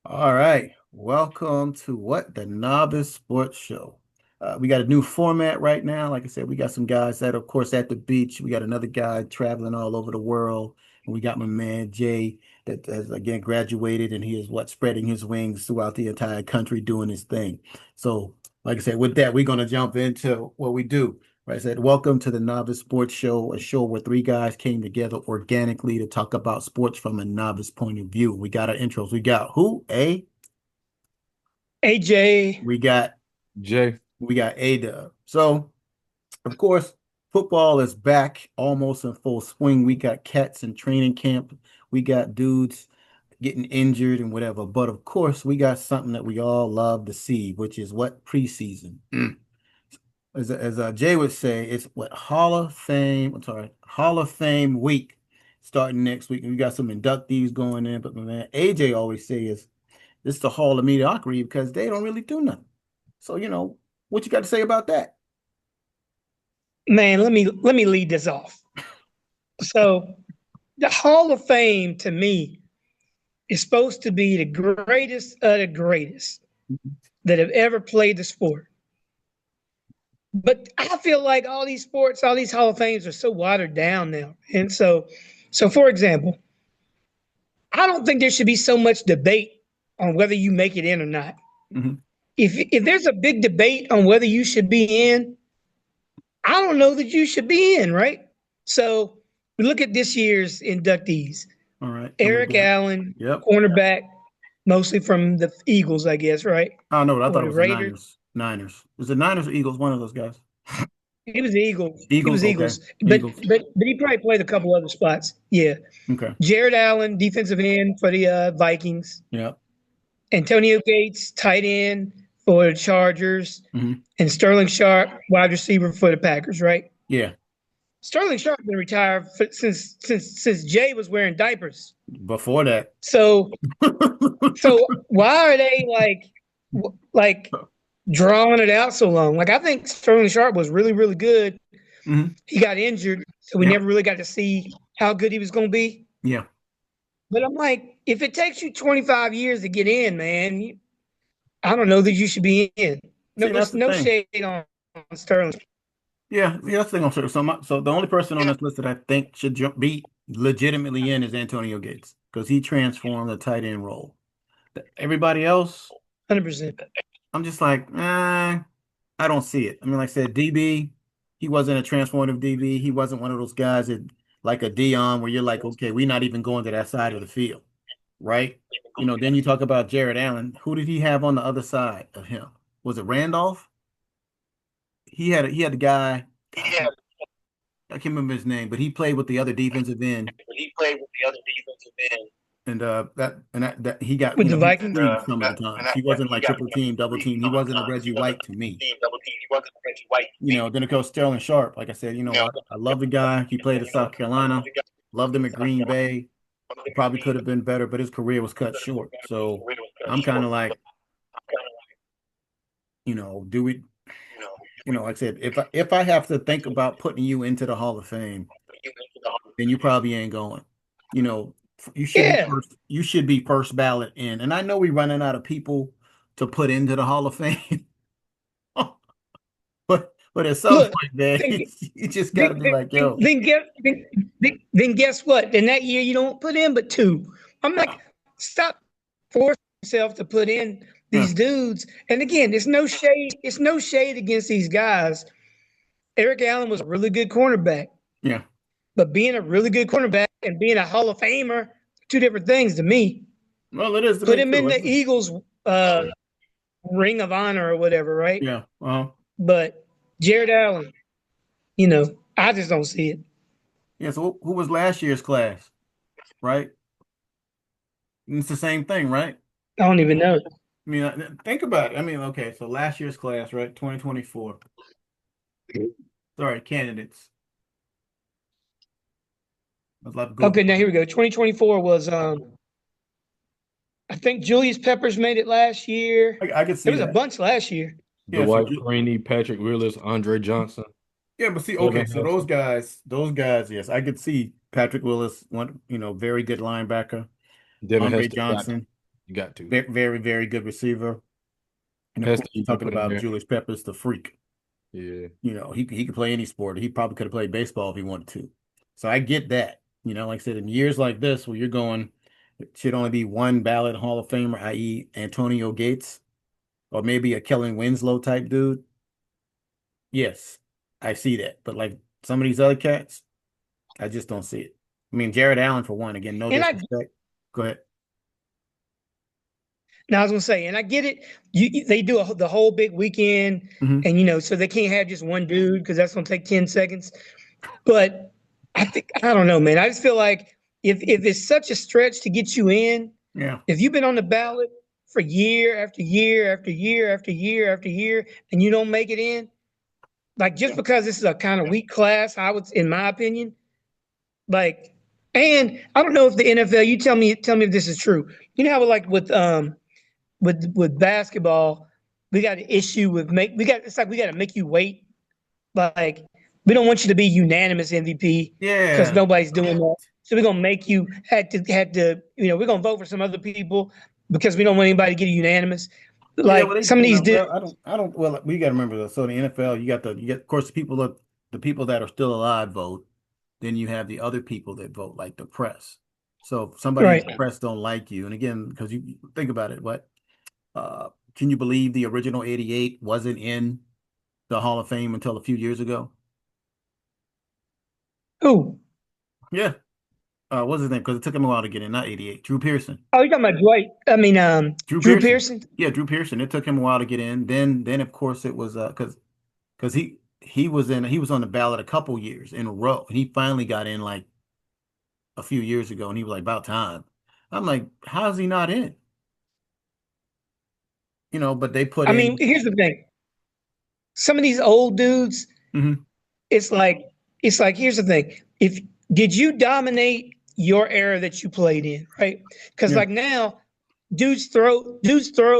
All right. Welcome to the Novice Sports Show. We got a new format right now. Like I said, we got some guys that, of course, at the beach. We got another guy traveling all over the world. And we got my man Jay that has again graduated and he is spreading his wings throughout the entire country doing his thing. So, like I said, with that, we're gonna jump into what we do. Right, I said, welcome to the Novice Sports Show, a show where three guys came together organically to talk about sports from a novice point of view. We got our intros. We got who? AJ. We got Jay, we got A-Dub. So, of course, football is back almost in full swing. We got cats in training camp. We got dudes getting injured and whatever. But of course, we got something that we all love to see, which is what preseason. As Jay would say, it's what Hall of Fame. I'm sorry, Hall of Fame week starting next week. And we got some inductees going in. But my man AJ always says it's the Hall of Mediocrity because they don't really do nothing. So what you got to say about that? Man, let me lead this off. So the Hall of Fame to me is supposed to be the greatest of the greatest that have ever played the sport. But I feel like all these sports, all these Hall of Fames are so watered down now. And so for example, I don't think there should be so much debate on whether you make it in or not. Mhm. If there's a big debate on whether you should be in, I don't know that you should be in, right? So we look at this year's inductees. All right. And we Eric got, Allen, yep. cornerback, mostly from the Eagles, I guess, right? I don't know, but I Or thought it the was the Raiders. Niners. Niners. Was it Niners or Eagles? One of those guys. He was the Eagles. He Eagles. was Okay. Eagles. But Eagles. but but he probably played a couple other spots. Yeah. Okay. Jared Allen, defensive end for the Vikings. Yep. Antonio Gates, tight end for the Chargers. Hmm. And Sterling Sharp, wide receiver for the Packers, right? Yeah. Sterling Sharp been retired since Jay was wearing diapers. Before that. So so why are they like drawing it out so long? Like I think Sterling Sharp was really good. Hmm. He got injured, so we Yeah. never really got to see how good he was going to be. Yeah. But I'm like, if it takes you 25 years to get in, man, I don't know that you should be in. See, No, that's the no thing. shade on Sterling. Yeah, that's the thing I'm sure. So the only person on this list that I think should be legitimately in is Antonio Gates because he transformed the tight end role. Everybody else, 100%. I'm just like, I don't see it. I mean, like I said, DB, he wasn't a transformative DB. He wasn't one of those guys that like a Dion where you're like, okay, we're not even going to that side of the field, right? Then you talk about Jared Allen. Who did he have on the other side of him? Was it Randolph? He had a guy. God, I can't remember his name, but he played with the other defensive end, and that he got, With the he Vikings. streaked some of the times. He wasn't like triple team, double team. He wasn't a Reggie White to me. Then of course Sterling Sharp, like I said, I love the guy. He played at South Carolina, loved him at Green Bay. He probably could have been better, but his career was cut short. So I'm kind of like, do we, like I said, if I have to think about putting you into the Hall of Fame, then you probably ain't going. You know, you should be Yeah. first. You should be first ballot in. And I know we're running out of people to put into the Hall of Fame, but at some Look, point, man, then, you just got then, to be like, then, yo, then, guess, then guess what? Then that year you don't put in but two. I'm like, stop forcing yourself to put in yeah, these dudes. And again, it's no shade. It's no shade against these guys. Eric Allen was a really good cornerback, yeah. but being a really good cornerback and being a Hall of Famer, two different things to me. Well, it is to Put me him in too. the Eagles Ring of Honor or whatever, right? Yeah. But Jared Allen, I just don't see it. Yeah. So who was last year's class, right? And it's the same thing, right? I don't even know. I mean, think about it. I mean, okay, so last year's class, right? 2024. Sorry, candidates. Let's let go. Okay, now here we go. 2024 was I think Julius Peppers made it last year. I could There see was a that. bunch last year. Yeah. So Dwight Freeney, Patrick Willis, Andre Johnson, yeah, but see, okay, Devin so Hester, those guys, yes, I could see Patrick Willis, one, very good linebacker. Devin Andre Hester got Johnson. You got to. Very, very, very good receiver. And of Has course, to you're be talking put in about there. Julius Peppers, the freak. Yeah. He could play any sport. He probably could have played baseball if he wanted to. So I get that. Like I said, in years like this where you're going, it should only be one ballot Hall of Famer, i.e. Antonio Gates, or maybe a Kellen Winslow type dude. Yes, I see that. But like some of these other cats, I just don't see it. I mean, Jared Allen for one, again, no And I disrespect. Go ahead. now I was gonna say, and I get it. They do the whole big weekend, Hmm. and so they can't have just one dude because that's gonna take 10 seconds. But I don't know, man. I just feel like if it's such a stretch to get you in, Yeah. if you've been on the ballot for year after year after year after year after year, and you don't make it in, like just because this is a kind of weak class, in my opinion, like, and I don't know if the NFL. You tell me if this is true. You know how like with basketball, we got an issue with make we got it's like we got to make you wait. Like we don't want you to be unanimous MVP because Yeah. nobody's doing that. So we're gonna make you had to we're gonna vote for some other people because we don't want anybody to get unanimous. Yeah, well, Like some of these dudes, well, I don't, well, we got to remember though. So in the NFL, you get, of course, the people that are still alive vote. Then you have the other people that vote, like the press. So if somebody in right? the press don't like you, and again, because you think about it, can you believe the original 88 wasn't in the Hall of Fame until a few years ago? Who? Yeah. What's his name? Because it took him a while to get in, not 88. Drew Pearson. Oh, you talking about Dwight? I mean, Drew Drew Pearson. Pearson. Yeah, Drew Pearson. It took him a while to get in. Then of course it was because he was on the ballot a couple years in a row, and he finally got in like a few years ago, and he was like about time. I'm like, how's he not in? But they put I mean, in. here's the thing. Some of these old dudes, Mhm. it's like here's the thing. If did you dominate your era that you played in, right? Because Yeah, like now, dudes throw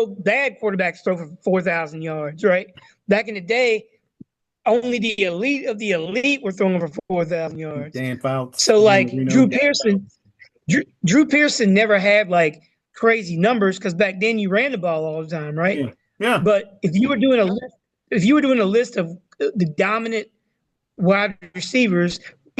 bad quarterbacks throw for 4,000 yards, right? Back in the day, only the elite of the elite were throwing for 4,000 yards. Dan Fouts, So Dan like Marino. Drew Pearson never had like crazy numbers because back then you ran the ball all the time, right? Yeah, yeah, But if you were doing a list of the dominant wide receivers,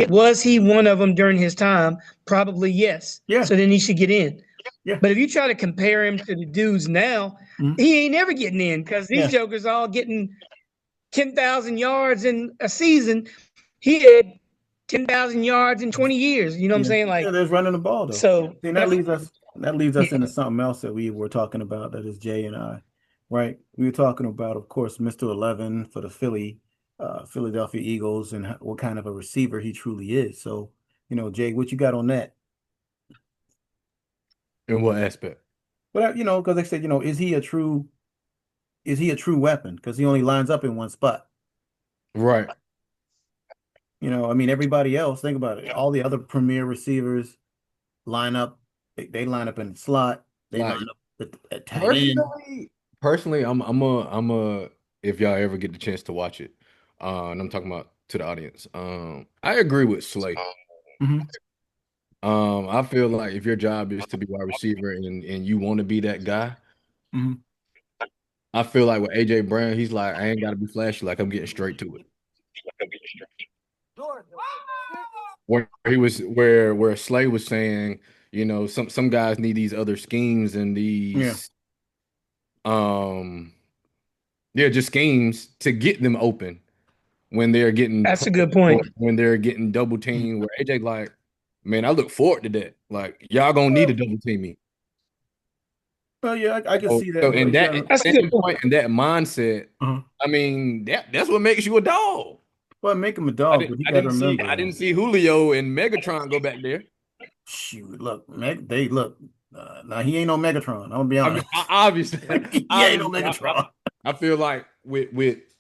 was he one of them during his time? Probably yes. yeah, So then he should get in. yeah, But if you try to compare him to the dudes now, mhm, he ain't never getting in because these yeah, jokers all getting 10,000 yards in a season. He had 10,000 yards in 20 years. You know what I'm yeah, saying? yeah. Like, There's running the ball though. so See, and that that's, leads us into yeah, something else that we were talking about. That is Jay and I, right? We were talking about, of course, Mr. 11 for the Philadelphia Eagles, and what kind of a receiver he truly is. So, Jay, what you got on that? In what aspect? But because they said, is he a true weapon? Because he only lines up in one spot. Right. I mean, everybody else, think about it. All the other premier receivers line up. They line up in the slot. They line Like up at tight end. personally, I'm a if y'all ever get the chance to watch it, and I'm talking about to the audience. I agree with Slay. Hmm. I feel like if your job is to be wide receiver and you want to be that guy, Hmm. I feel like with AJ Brown, he's like, I ain't got to be flashy, like I'm getting straight to it. Where Slay was saying, some guys need these other schemes and Yeah. these um yeah, just schemes to get them open when they're getting that's a pressed good or point. when they're getting double Mhm. teamed. Where AJ like, man, I look forward to that. Like y'all gonna need to double team me. Well, yeah, I can So, see that, so but in you that got That's a good point. standpoint and that mindset, uh I mean that's what makes you a dog. well, make him a I dog, didn't but you I got to didn't see remember I didn't though. see Julio and Megatron go back there. Shoot, look, they look. Now he ain't no Megatron. I'm gonna be I mean, honest. obviously, He ain't no obviously, Megatron. I feel like with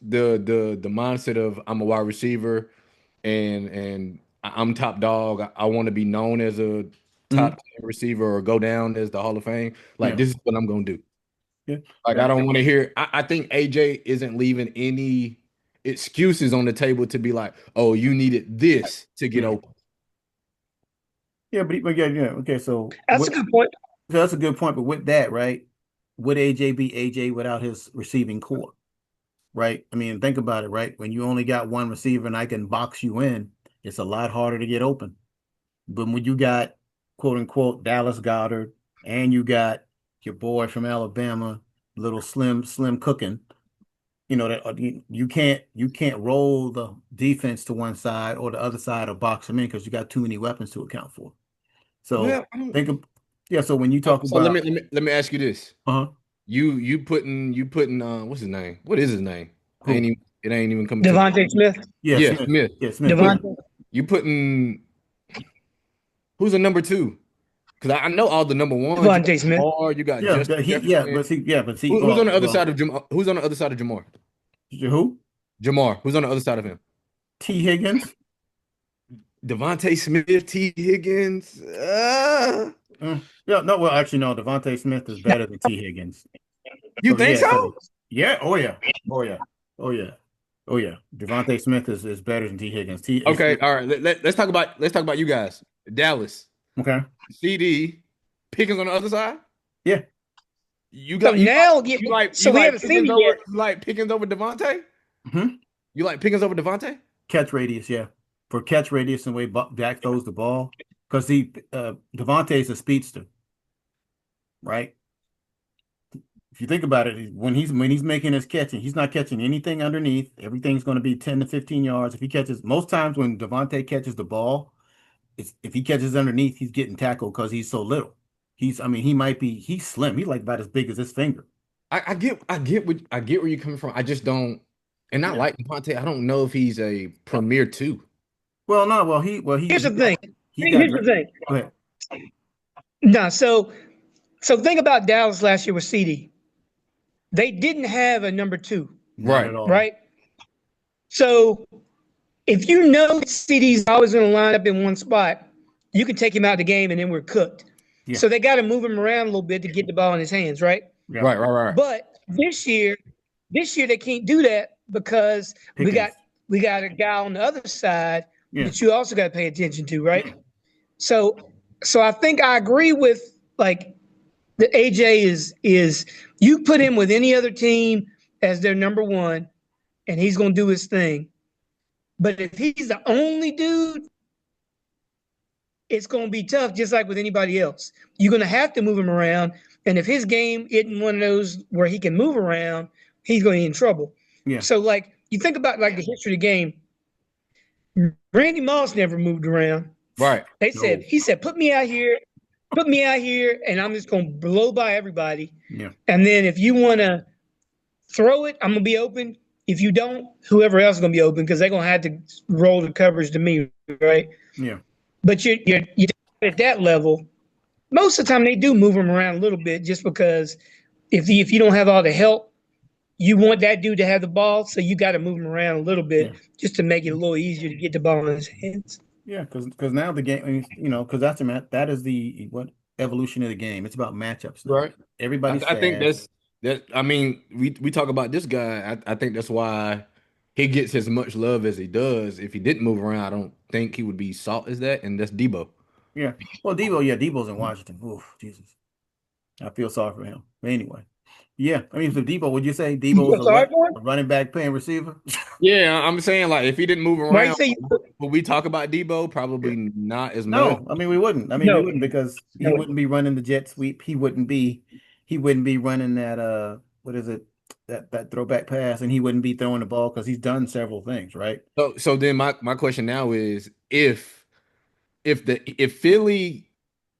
the mindset of I'm a wide receiver and I'm top dog. I want to be known as a top Hmm. 10 receiver or go down as the Hall of Fame. Like Yeah, this is what I'm gonna do. yeah, Like yeah, I don't want to hear. I think AJ isn't leaving any excuses on the table to be like, oh, you needed this to get yeah, open. yeah. But yeah, yeah. Okay, so That's a what? good point. So that's a good point. But with that, right, would AJ be AJ without his receiving core? Right? I mean, think about it, right? When you only got one receiver and I can box you in, it's a lot harder to get open. But when you got quote unquote Dallas Goddard and you got your boy from Alabama, little slim cooking, that you can't roll the defense to one side or the other side or box them in because you got too many weapons to account for. So Well, I don't. think of yeah. So when you talk So let me about let me ask you this. uh You putting what's his name? What is his name? who It ain't even coming to. Devontae Smith. yeah Yeah, Smith Smith. yeah You Smith put yeah Devontae. you putting who's a number two? Because I know all the number ones. You got Devontae Smith. Lamar, you got yeah Justin but Jefferson. see Who's on the other side well of Jamar? Who's on the other side of Jamar? who Jamar. Who's on the other side of him? T Higgins. Devontae Smith, T. Higgins. Yeah, no, well, actually, no. Devontae Smith is better than T. Higgins. You think Because so? yeah, oh yeah, oh yeah, oh yeah, oh yeah. Devontae Smith is better than T. Higgins. T is Okay, all right. Let's talk about you guys. Dallas, okay. CD, Pickens on the other side. Yeah. You So got you like now, yeah, you like you so we like haven't seen Pickens it over yet. you like Pickens over Devontae? Hmm. You like Pickens over Devontae? Catch radius, yeah. For catch radius and way Dak throws the ball, because Devontae is a speedster, right? If you think about it, when he's making his catching, he's not catching anything underneath. Everything's going to be 10 to 15 yards. If he catches, most times when Devontae catches the ball, if he catches underneath, he's getting tackled because he's so little. I mean, he's slim. He's like about as big as his finger. I get where you're coming from. I just don't, and not Yeah. like Devontae. I don't know if he's a premier two. Well, no, Here's the thing. he got Here's the great. thing. Go ahead. No, so think about Dallas last year with CD. They didn't have a number two, Not Right. at all. right? So if you know CD's always going to line up in one spot, you can take him out of the game and then we're cooked. Yeah. So they got to move him around a little bit to get the ball in his hands, right? Yeah. Right. But this year they can't do that because we got Pickens. we got a guy on the other side Yeah. that you also got to pay attention to, right? So so I think I agree with like the AJ is you put him with any other team as their number one and he's going to do his thing. But if he's the only dude, it's going to be tough, just like with anybody else. You're going to have to move him around. And if his game isn't one of those where he can move around, he's going to be in trouble. Yeah. So, like, you think about like the history of the game. Randy Moss never moved around. Right. No. He said, put me out here, and I'm just going to blow by everybody. Yeah. And then if you want to throw it, I'm going to be open. If you don't, whoever else is going to be open because they're going to have to roll the coverage to me, right? Yeah. But you're at that level. Most of the time, they do move them around a little bit just because if you don't have all the help, you want that dude to have the ball, so you got to move him around a little Yeah. bit just to make it a little easier to get the ball in his hands. Yeah. Because now the game, I mean, because that is the what evolution of the game. It's about matchups now. Right. Everybody's I think fast. that. I mean, we talk about this guy. I think that's why he gets as much love as he does. If he didn't move around, I don't think he would be salt as that. And that's Debo. Yeah. Well, Debo's in Washington. Oof, Jesus. I feel sorry for him. But anyway. Yeah. I mean, so Debo, would you say You Debo is feel sorry for him? a running back playing receiver? Yeah, I'm saying like if he didn't move Why you around, say would we talk about Debo? Yeah. Probably not as much. No, I mean we wouldn't. no? Because he No. wouldn't be running the jet sweep. He wouldn't be running that what is it? That throwback pass, and he wouldn't be throwing the ball because he's done several things, right? So then my question now is if Philly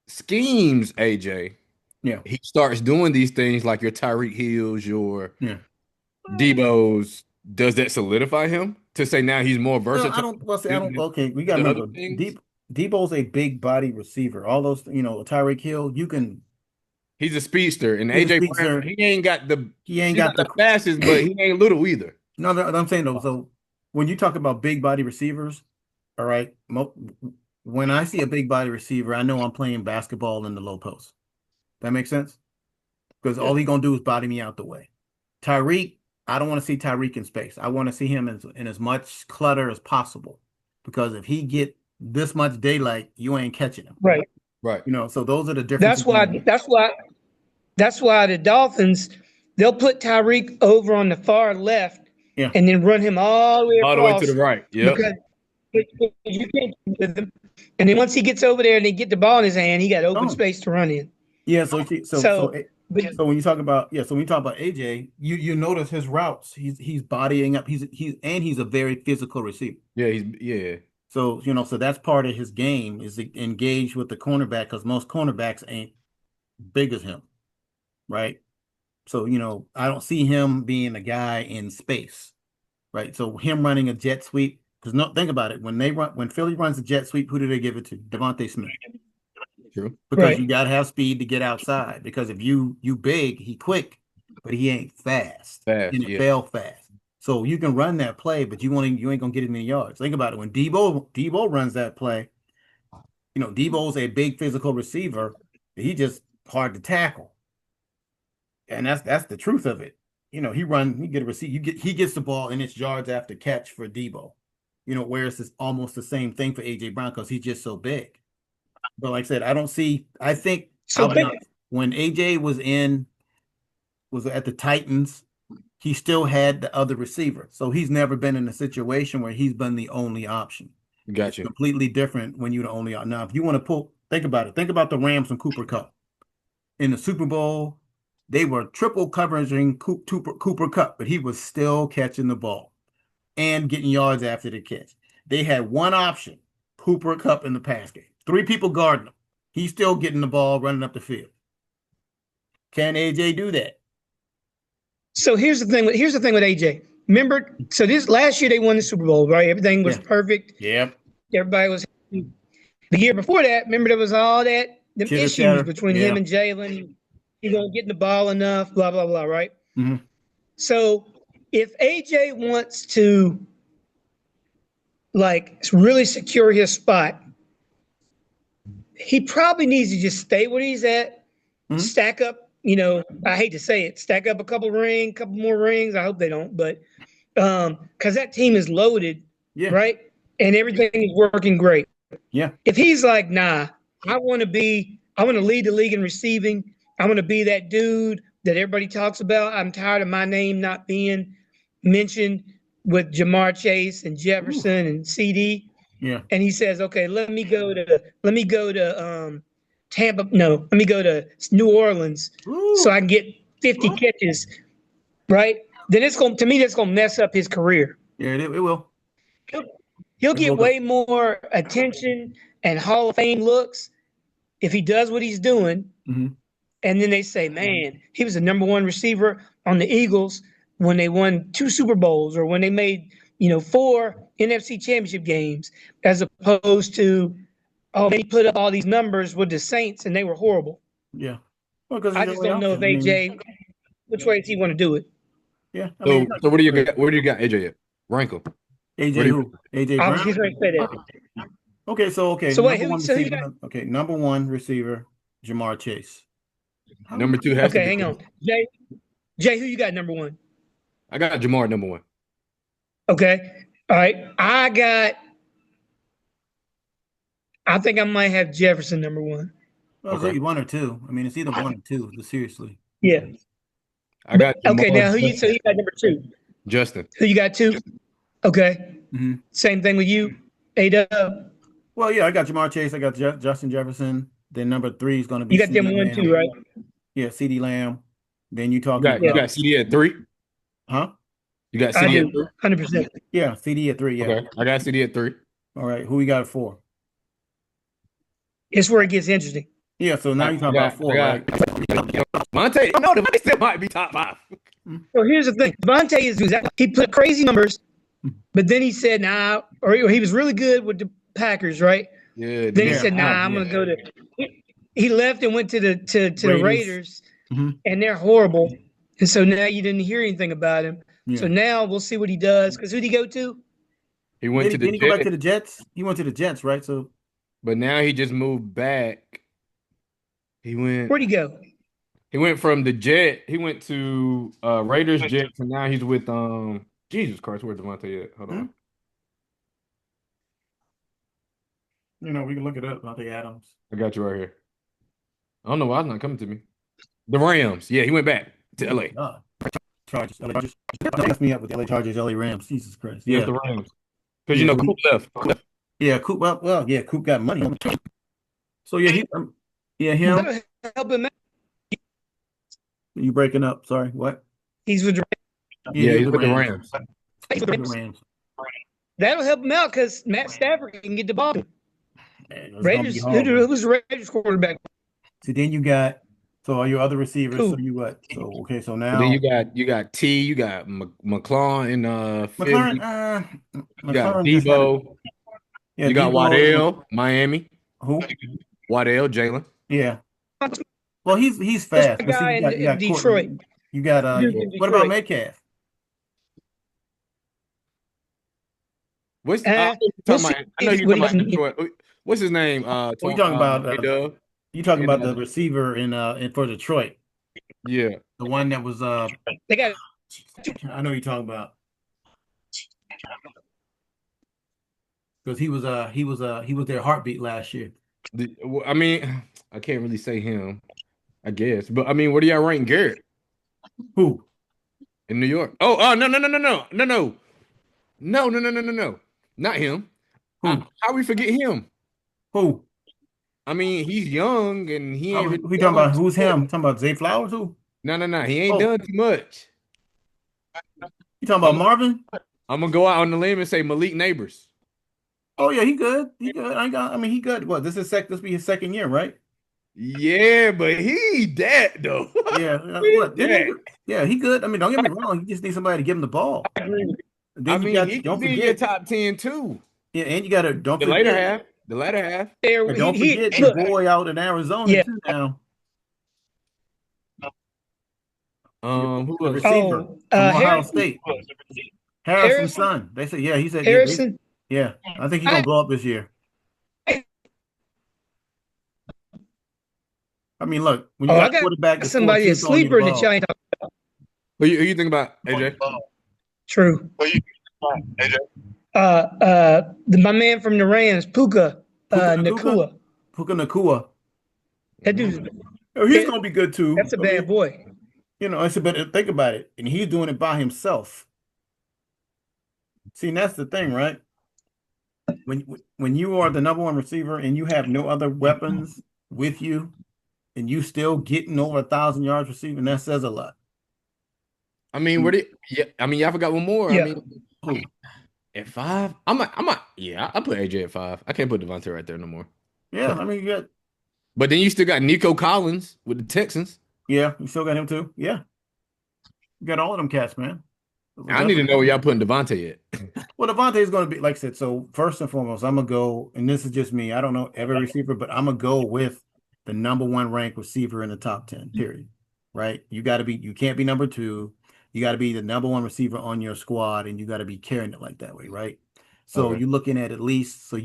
schemes AJ, Yeah. he starts doing these things like your Tyreek Hills, your Yeah. Debo's, does that solidify him to say now he's more No, I versatile don't. Well, see, I to don't. do Okay, we got to the other remember, things? Debo's a big body receiver. All those, Tyreek Hill, He's a speedster, and he's a AJ Brown, speedster. He ain't he's not got the the. fastest, but he ain't little either. No, I'm saying though. So when you talk about big body receivers, all right, when I see a big body receiver, I know I'm playing basketball in the low post. That makes sense because Yeah. all he gonna do is body me out the way. Tyreek, I don't want to see Tyreek in space. I want to see him in as much clutter as possible because if he get this much daylight, you ain't catching him. Right. Right. So those are the That's differences why. in. That's why the Dolphins, they'll put Tyreek over on the far left Yeah. and then run him all the way All the way to the across right. Yep. because you can't keep with him. And then once he gets over there and they get the ball in his hand, he got open Oh, space to run in. yeah. So So, but so when you talk about so when you talk about AJ, you notice his routes. He's bodying up. He's a very physical receiver. Yeah. Yeah. So so that's part of his game is to engage with the cornerback because most cornerbacks ain't big as him, right? So I don't see him being a guy in space, right? So him running a jet sweep because no, think about it when Philly runs a jet sweep, who do they give it to? Devontae Smith. True. Because you right. got to have speed to get outside. Because if you big, he quick, but he ain't fast. Fast. Yeah. NFL fast. So you can run that play, but you ain't gonna get as many yards. Think about it. When Debo runs that play, Debo's a big physical receiver. He just hard to tackle, and that's the truth of it. He get a receive. He gets the ball and it's yards after catch for Debo. Whereas it's almost the same thing for AJ Brown because he's just so big. But like I said, I think So I'll be think honest. When AJ was at the Titans, he still had the other receiver. So he's never been in a situation where he's been the only option. It's Gotcha. completely different when you're the only option. Now, if you want to think about it. Think about the Rams and Cooper Cup. In the Super Bowl, they were triple covering Cooper Cup, but he was still catching the ball and getting yards after the catch. They had one option, Cooper Cup in the pass game. Three people guarding him. He's still getting the ball running up the field. Can AJ do that? so. Here's the thing with AJ. Remember, so this last year they won the Super Bowl, right? Everything was Yeah. perfect. Yep. Everybody was happy. The year before that. Remember, there was all them Chitter issues chatter. between him Yeah. and Jalen. He don't getting the ball enough. Blah blah blah. Right. Hmm. So if AJ wants to like really secure his spot, he probably needs to just stay where he's at, Hmm. stack up, I hate to say it, stack up a couple more rings. I hope they don't, but because that team is loaded, Yeah. right? And everything is working great. Yeah. If he's like, nah, I want to lead the league in receiving. I want to be that dude that everybody talks about. I'm tired of my name not being mentioned with Jamar Chase and Ooh. Jefferson and CD. Yeah. And he says, okay, let me go to Tampa. No, let me go to New Orleans so Ooh. I can get 50 catches, right? Then to me that's gonna mess up his career. Yeah. It will. He'll, he'll It will. get 'Cause- way more attention and Hall of Fame looks if he does what he's doing. Mhm. And then they say, man, he was the number one receiver on the Eagles when they won 2 Super Bowls or when they made, 4 NFC championship games, as opposed to, oh, he put up all these numbers with the Saints and they were horrible. Yeah. Well, because he's I the just only don't know if option. I mean, which way does he want to do it? yeah. I mean, So what do you got? Where do you got AJ at? Rank him. Where AJ do you, who? AJ I was Brown? just going to say that. Okay. So wait, Number one who you receiver. got? Okay. Number one receiver, Jamar Chase. How number we? two has to Okay, be. hang on. Jay, who you got number one? I got Jamar number one. Okay. All right. I think I might have Jefferson number one. Well, it's Okay. either one or two. I mean, it's either one or two. Seriously. Yeah. I got Okay, Jamar now so you got number two. Justin. Who you got two? Okay. Hmm. Same thing with you, A-Dub. Well, yeah, I got Jamar Chase. I got Justin Jefferson. Then number three is going to be You got them CeeDee one too, Lamb. right? Yeah, CeeDee Lamb. Then you talking You Yeah, got about, CD at three. huh? You got I CD at do. three. 100%. Yeah, CD at three. Yeah. Okay. I got CD at three. All right. Who we got at four? It's where it gets interesting. Yeah. So now you talking about I four, right? got Monte. No, the Monte still might be top five. So here's the thing. Devontae is he put crazy numbers, but then he said, nah, or he was really good with the Packers, right? Yeah, Then he Yeah. said, nah, I'm yeah. gonna go to he left and went to the Raiders. Raiders, Hmm. and they're horrible. And so now you didn't hear anything about him. So Yeah. now we'll see what he does. Because who'd he go to? He went to the Didn't he go back Jets, to the Jets? He went to the Jets, right? So but now he just moved back. He went Where'd he go? he went from the Jet. He went to Raiders Jets, and now he's with Jesus Christ. Where's Devontae at? Hold hmm? on. We can look it up. Monte Adams. I got you right here. I don't know why it's not coming to me. The Rams. Yeah, he went back to Oh my LA. God. Chargers. LA Chargers. Mess me up with the LA Chargers, LA Rams. Jesus Christ. Yes, Yeah. the Rams. Because Yeah. Coop left. Coop left. Yeah. Coop. Well, yeah. Coop got money. So yeah, yeah, him. That'll help him out. You breaking up? Sorry. What? He's with the Yeah, Yeah, he's he's the with the Rams. Rams. He's the Rams. That'll help him out because Matt Stafford can get the ball. Man, it's gonna be Raiders, hard, who man. was the Raiders quarterback? So then you got all your other receivers. So Coop. you what? So okay. So But then now you got T, you got McClellan in McLaren. Philly, you got McLaren just had Debo, yeah. you got Debo. Waddell, Miami, Who? Waddell, Jalen. Yeah. Well, he's What's fast, the but see, guy you in got Detroit? Courtney. You got Dude in what about Detroit. Metcalf? What's We'll see I know you're what talking he about can get. Detroit. What's his name? Well, you talking about J-Dub. you talking And about the receiver in for Detroit, yeah. the one that was They got I know you're talking about because he was their heartbeat last year. Well, I mean, I can't really say him, I guess. But I mean, where do y'all rank Garrett Who? in New York? Oh, no, no, no, no, no, no, no. No, no, no, no, no, no. Not him. Who? How we forget him? Who? I mean, he's young and he ain't really Who you talking done about? too Who's much. him? Talking about Zay Flowers? Who? No, no, no. He ain't Oh, done too much. you talking about I'm, Marvin? I'm gonna go out on the limb and say Malik Neighbors. Oh yeah, he good. He good. I mean, he good. What? This be his second year, right? Yeah, but he that though. Yeah. He What? Didn't he? that. Yeah, he good. I mean, don't get me wrong. You just need somebody to give him the ball. I Then you mean, got he don't could be in your forget. top 10 too. Yeah, and you got to don't The later forget. half. The latter half. there. And don't He forget your look. boy out in Arizona Yeah. too now. Who The else? receiver Oh, from Ohio Harrison. State, Harrison's Harrison. son. They said, yeah, he said, yeah, Harrison. yeah. I think he's gonna I, blow up this year. I mean, look, when you I got a got quarterback that's scoring somebody a two, throwing you the sleeper that y'all ball. ain't talking. Who you think about, AJ? True. My man from the Rams, Puka Puka Nacua, Nakua. Puka Nacua. That dude's Oh, he's gonna be good too. that's a I bad mean, boy. I said, but think about it, and he's doing it by himself. See, and that's the thing, right? When you are the number one receiver and you have no other weapons with you, and you still getting over 1,000 yards receiving, that says a lot. I mean, yeah, I mean, y'all forgot one more. Yeah. I mean, at 5, yeah, I put AJ at 5. I can't put Devontae right there no more. Yeah, I mean, But then you still got Nico Collins with the Texans. yeah, you still got him too. Yeah, you got all of them cats, man. I need to know where y'all putting Devontae at. Well, Devontae is going to be, like I said, so first and foremost, I'm going to go, and this is just me. I don't know every receiver, but I'm going to go with the number one ranked receiver in the top 10, period. Right? You can't be number two. You got to be the number one receiver on your squad, and you got to be carrying it like that way, right? So Okay. you're looking at least, so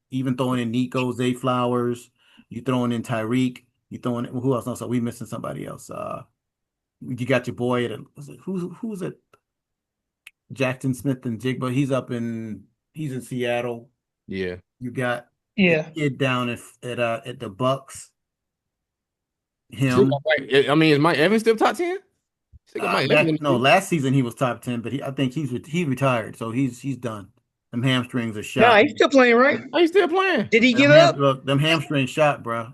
even throwing in Nico, Zay Flowers, you throwing in Tyreek, you throwing in, who else? No, so we missing somebody else. You got your boy who's it? Jackson Smith and Jigba. He's in Seattle. Yeah. You got the Yeah. kid down at the Bucks. Still Him. got I mean, is Mike Evans still top 10? Still got Mike Evans in the league. Last season he was top 10, but I think he retired, so he's done. Them hamstrings are No, shot. he's still playing, right? Oh, he's still playing. Did he give up? Look, them hamstrings shot, bro.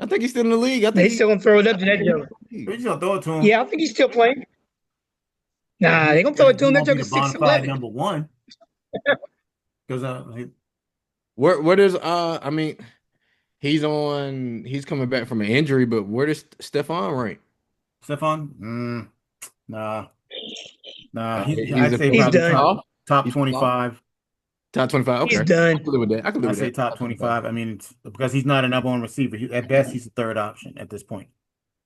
I think he's still in the league. I think He's still gonna throw it up to that joke. We just gonna throw it to him. Yeah, I think he's still playing. Nah, they gonna throw it to him. That He won't joke be is the bona fide 6'11". number one. Because where does I mean, he's coming back from an injury, but where does Stephon rank? Stephon, nah. He's I'd say He's probably done. top He's 25. Top 25. Okay. He's done. I can live with that. I can live I with say that. top 25. I mean, it's because he's not a number one receiver. At best, he's the third option at this point,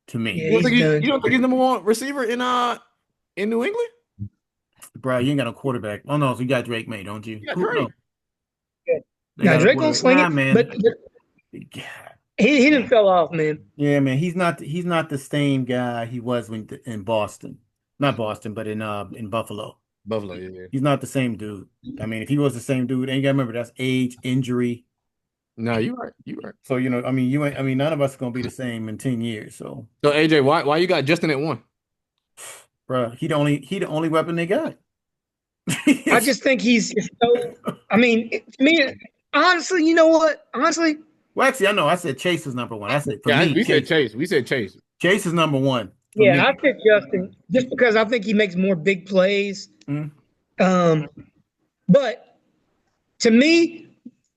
to me. Yeah, he's done. You don't think he's number one receiver in New England? Bro, you ain't got no quarterback. Oh no, so you got Drake May, don't you? You got Who Drake. knows? They Now got a Drake gonna quarterback. sling Nah, it, man. but he didn't fell off, man. Yeah, man. He's not the same guy he was in Boston. Not Boston, but in Buffalo. Buffalo, yeah. He's not the same dude. I mean, if he was the same dude, and you gotta remember that's age, injury. No, you right. You right. So, I mean, you ain't, I mean, none of us are gonna be the same in 10 years. So, So AJ, why you got Justin at one? bro, he the only weapon they got. I just think he's so. I mean, to me, honestly, you know what? Honestly, Well, actually, I know. I said Chase is number one. I said for Yeah, me, we said Chase. Chase. We said Chase. Chase is number one for yeah, I me. pick Justin just because I think he makes more big plays. Mm. Um, but to me,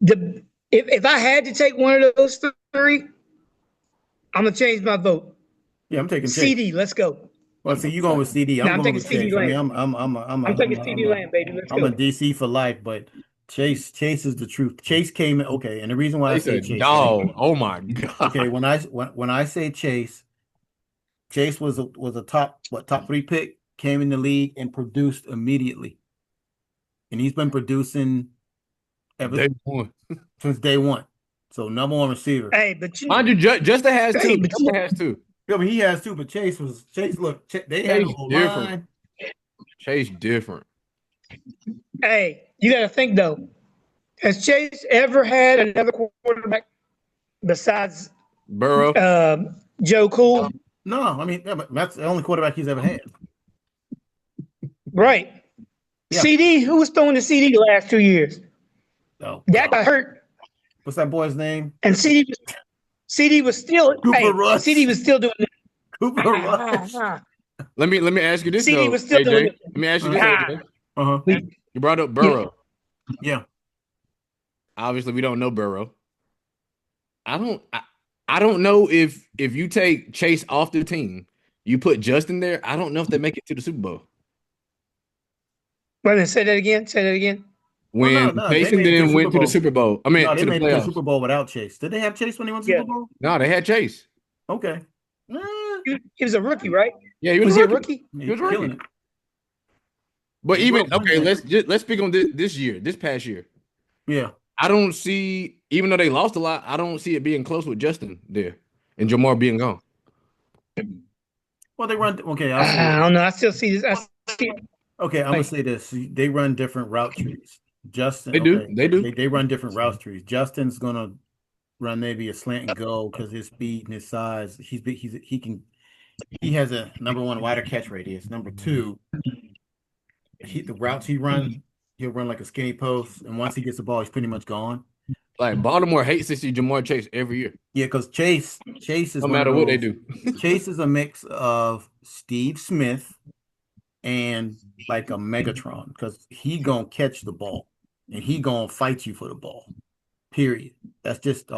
the if I had to take one of those three, I'm gonna change my vote. Yeah, I'm taking Chase. CD, let's go. Well, see, you going with CD. Now I'm I'm going taking with CD Chase. I mean, Lamb. I'm taking CD Lamb, baby. Let's I'm a go. DC for life, but Chase is the truth. Chase came in okay, and the reason why I Chase say a Chase, right? dog. Oh my Okay, god. when I say Chase, Chase was a top three pick, came in the league and produced immediately, and he's been producing ever Day one. since day one. So number one receiver. Hey, but you, Mind you, Justin has hey, two. but you, Justin has two. Yeah, but he has two, but Chase. Look, they had Chase no different. line. Chase different. hey, you got to think though. Has Chase ever had another quarterback besides Burrow. Joe Cool? No, I mean that's the only quarterback he's ever had. Right. Yeah. CD, who was throwing the CD the last 2 years? Oh That God, got hurt, what's that boy's name? and CD was still Cooper hey, CD Rush. was still doing it. Cooper Rush. Let me ask you this CD though, was still doing AJ. it. Let me ask you Uh this, Ah, AJ. huh. You brought up yeah. Burrow. Yeah. Obviously, we don't know Burrow. I don't. I don't know if you take Chase off the team, you put Justin there. I don't know if they make it to the Super Bowl. Wait a minute, say that again. Say that again. Well, When no, no, they Chase and made it to the then Super went to the Bowl. Super Bowl, I mean No, they to the made it to the playoffs. Super Bowl without Chase. Did they have Chase when they went to the Yeah, Super Bowl? No, they had Chase. Okay. he was a rookie, right? Yeah, he was a Was he a rookie. rookie? He He's was a killing rookie. it. But He will even win okay, that. let's speak on this year, this past year. Yeah. I don't see, even though they lost a lot, I don't see it being close with Justin there and Jamar being gone. Well, they run. Okay, I'll say I this. don't know. I still see this. I see it. Okay, I'm gonna Like, say this. They run different route trees. Justin. They do, Okay, they do. they run different route trees. Justin's gonna run maybe a slant and go because his speed and his size. He has a number one wider catch radius. Number two, the routes he runs, he'll run like a skinny post, and once he gets the ball, he's pretty much gone. Like Baltimore hates to see Jamar Chase every year, Yeah, because Chase is no one of matter what they those. do. Chase is a mix of Steve Smith and like a Megatron because he gonna catch the ball and he gonna fight you for the ball. Period. That's just